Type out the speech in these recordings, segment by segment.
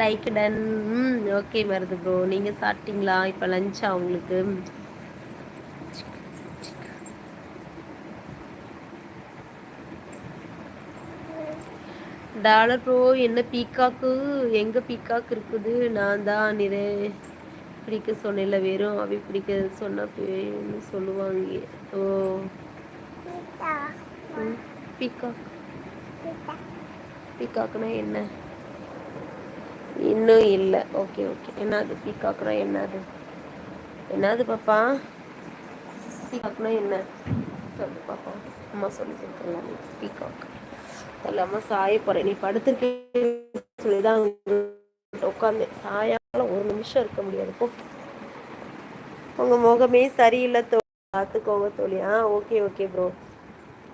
Like done. Okay Marudhu bro, நீங்கள் சாப்பிட்டீங்களா? இப்போ லஞ்சா உங்களுக்கு? டாலர் ப்ரோ, என்ன பீக்காக்கு? எங்கே பீக்காக்கு இருக்குது? நான் தான் பிடிக்க சொன்னேன்ல, வெறும் அவை பிடிக்க சொன்ன சொல்லுவாங்க. ஓ பீக்காக். பீக்காக்குனா என்ன? இன்னும் இல்லை. Okay okay. என்னது பீக்காக்குனா? என்னது என்னது பாப்பா? பீக்காக்னா என்ன சொல்லு பாப்பா. அம்மா சொல்லி கொடுத்துடலாம். பீக்காக் எல்லாமே சாய போகிறேன். நீ படுத்துருக்க சொல்லிதான் உட்காந்து சாயால ஒரு நிமிஷம் இருக்க முடியாது. போ, உங்கள் முகமே சரியில்லை தோழி, பார்த்துக்கோங்க தோழி. Okay okay bro.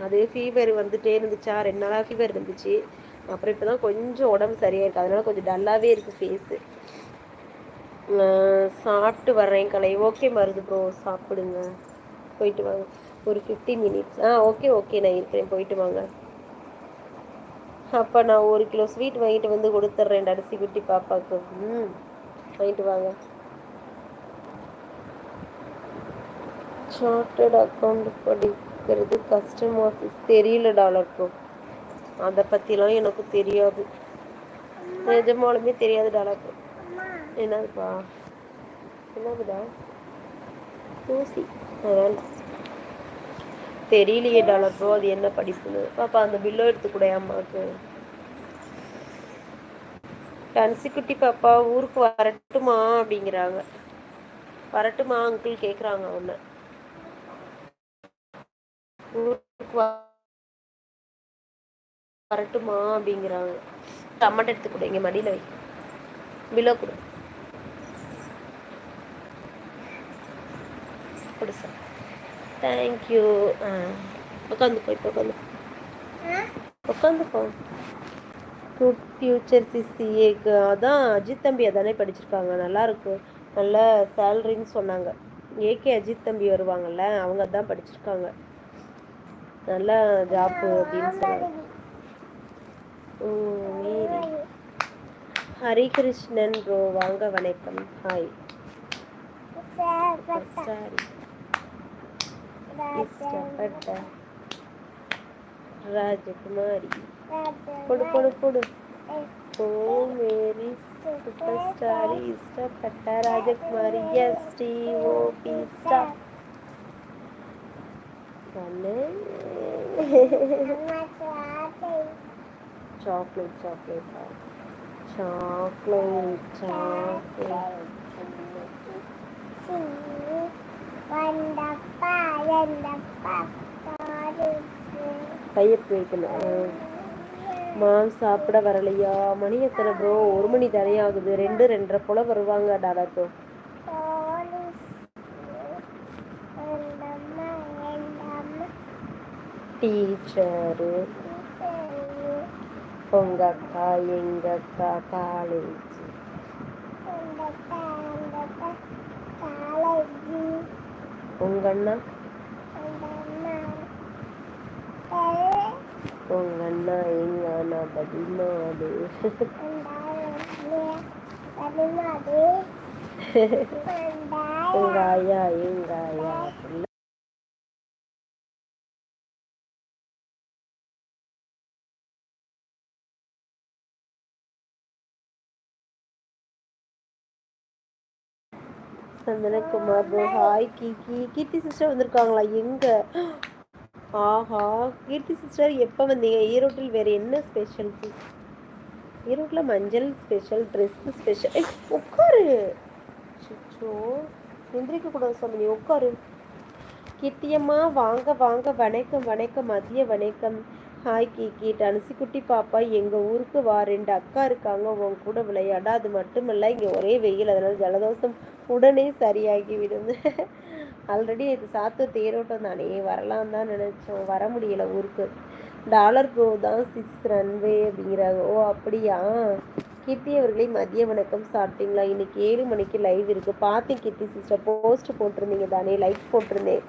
அது ஃபீவர் வந்துட்டே இருந்துச்சா, 2 நாளாக ஃபீவர் இருந்துச்சு. அப்புறம் இப்போ தான் கொஞ்சம் உடம்பு சரியாக இருக்குது. அதனால கொஞ்சம் டல்லாகவே இருக்குது ஃபேஸு. சாப்பிட்டு வர்றேன் கலை. ஓகே மருது ப்ரோ, சாப்பிடுங்க, போயிட்டு வாங்க. ஒரு 15 மினிட்ஸ். ஓகே ஓகே, நான் இருக்கிறேன், போயிட்டு வாங்க. அப்போ நான் 1 கிலோ ஸ்வீட் வாங்கிட்டு வந்து கொடுத்துட்றேன் அரிசி குட்டி பாப்பாவுக்கு. வாங்கிட்டு வாங்க. சார்ட்டர்ட் அக்கௌண்ட் படிக்கிறது கஷ்டமா சிஸ்? தெரியல டாலர் ப்ரோ, அதை பற்றிலாம் எனக்கு தெரியாது, நிஜமாலுமே தெரியாது டாலர் ப்ரோ. என்னதுப்பா? என்னதுடா? தூசி. அதான் தெரியலையே டாலர் ப்ரோ, அது என்ன படிப்புன்னு. பாப்பா அந்த பில்லோ எடுத்துக்கூட அம்மாவுக்கு. கன்சிக்குட்டி பாப்பா ஊருக்கு வரட்டுமா அப்படிங்கிறாங்க. வரட்டுமா அங்கிள் கேட்குறாங்க அவனை. ஊருக்கு வரட்டுமா அப்படிங்கிறாங்க. அம்மாட்ட எடுத்து கொடு, இங்கே மடியில் வை, பில்லோ கொடு. கொடு சார். தேங்க்யூ. உட்காந்துக்கோ, இப்போ உட்காந்துக்கோ. குட் ஃபியூச்சர் சிசிஏக்கு அதான் அஜித் தம்பி அதானே படிச்சிருக்காங்க. நல்லாயிருக்கும், நல்ல சேலரின்னு சொன்னாங்க. ஏகே அஜித் தம்பி வருவாங்கள்ல, அவங்க அதான் படிச்சிருக்காங்க. நல்ல ஜாப்பு அப்படின்னு சொன்னாங்க. மேரி ஹரிகிருஷ்ணன் ப்ரோ வாங்க, வணக்கம். ஹாய். ராஜகுமாரி கொடு கொடு கொடு. ஓ மேரி சூப்பர் ஸ்டார் இஷ்டப்பட்ட ராஜகுமாரி. S T O P star. Chocolate chocolate chocolate chocolate. கையெழுத்து வைக்கணும். மாம் சாப்பிட வரலையா? மணி எத்தனை ப்ரோ? 1 மணி தானே ஆகுது. 2 2:30 போல வருவாங்க டாடா ப்ரோ. டீச்சரு உங்க அக்கா, எங்க அக்கா காலேஜ். உங்க அண்ணா உங்க அண்ணா எங்க அண்ணா பதினாடு. உங்க ஆயா எங்க ஆயா. Santhanakumar bro hi. Keerthi sister வந்திருக்காங்களா? எங்க? ஆஹா, கீர்த்தி சிஸ்டர் எப்போ வந்தீங்க? ஈரோட்டில் வேறு என்ன ஸ்பெஷல் சிஸ்? ஈரோட்டில் மஞ்சள் ஸ்பெஷல், ட்ரெஸ்ஸு ஸ்பெஷல். உட்காரு. சிச்சோ, எந்திரிக்க கூடாது சாமி, நீ உட்காரு. கிட்டியம்மா வாங்க வாங்க, வணக்கம் வணக்கம், மதிய வணக்கம். ஹாய் கீக்கி. டனுசிக்குட்டி பாப்பா எங்கள் ஊருக்கு வா, 2 அக்கா இருக்காங்க உன் கூட விளையாட. அது மட்டுமல்ல இங்கே ஒரே வெயில், அதனால் ஜலதோஷம் உடனே சரியாகிவிடும். ஆல்ரெடி இது சாத்து தேரோட்டம் தானே, வரலாம் தான் நினச்சோம், வர முடியலை ஊருக்கு. டாலர் ப்ரோ தான் சிஸ் ரன்வே அப்படிங்கிறாங்க. ஓ அப்படியா? கீர்த்தி அவர்களே மதிய வணக்கம். சாப்பிட்டீங்களா? இன்னைக்கு 7 மணிக்கு லைவ் இருக்குது, பார்த்தேன் கீர்த்தி சிஸ்டர். போஸ்ட் போட்டிருந்தீங்க தானே, லைக் போட்டிருந்தேன்.